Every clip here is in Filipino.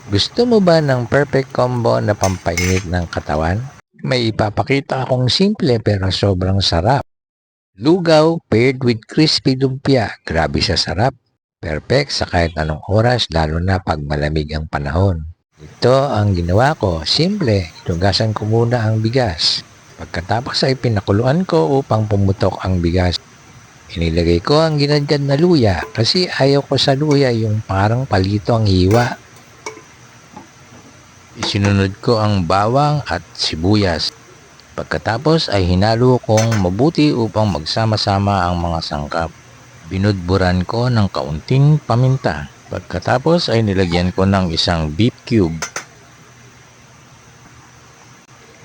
Gusto mo ba ng perfect combo na pampainit ng katawan? May ipapakita akong simple pero sobrang sarap. Lugaw paired with crispy lumpia. Grabe sa sarap. Perfect sa kahit anong oras lalo na pag malamig ang panahon. Ito ang ginawa ko. Simple. Tugasan ko muna ang bigas. Pagkatapos ay pinakuluan ko upang pumutok ang bigas. Inilagay ko ang ginadgad na luya kasi ayaw ko sa luya yung parang palito ang hiwa. Isinunod ko ang bawang at sibuyas. Pagkatapos ay hinalo kong mabuti upang magsama-sama ang mga sangkap. Binudburan ko ng kaunting paminta. Pagkatapos ay nilagyan ko ng isang beef cube.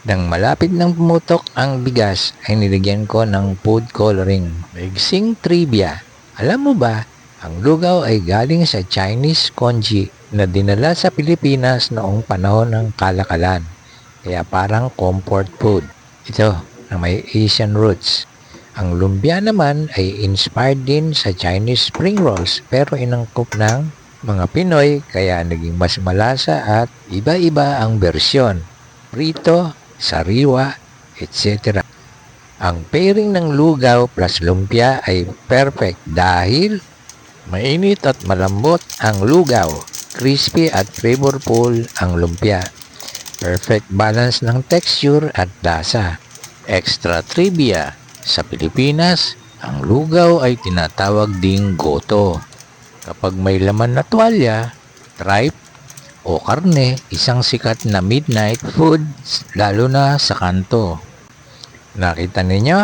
Nang malapit ng pumutok ang bigas ay nilagyan ko ng food coloring. Maigsing trivia. Alam mo ba, ang lugaw ay galing sa Chinese congee na dinala sa Pilipinas noong panahon ng kalakalan. Kaya parang comfort food. Ito na may Asian roots. Ang lumpia naman ay inspired din sa Chinese spring rolls pero inangkop ng mga Pinoy kaya naging mas malasa at iba-iba ang bersyon. Prito, sariwa, etc. Ang pairing ng lugaw plus lumpia ay perfect dahil mainit at malambot ang lugaw, crispy at flavorful ang lumpia. Perfect balance ng texture at lasa. Extra trivia, sa Pilipinas, ang lugaw ay tinatawag ding goto. Kapag may laman na tuwalya, tripe, o karne, isang sikat na midnight foods lalo na sa kanto. Nakita ninyo,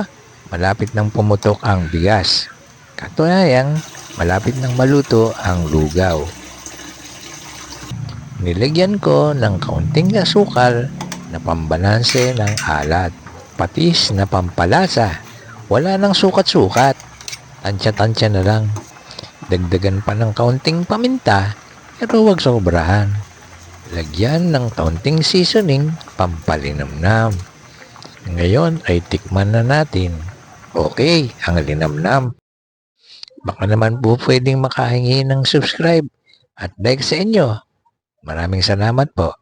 malapit nang pumutok ang bigas. Katunayan, malapit nang maluto ang lugaw. Nilagyan ko ng kaunting asukal na pambalanse ng alat. Patis na pampalasa. Wala nang sukat-sukat. Tansya-tansya na lang. Dagdagan pa ng kaunting paminta pero huwag sobrahan. Lagyan ng kaunting seasoning, pampalinamnam. Ngayon ay tikman na natin. Okay, ang linamnam. Baka naman po pwedeng makahingi ng subscribe at like sa inyo. Maraming salamat po.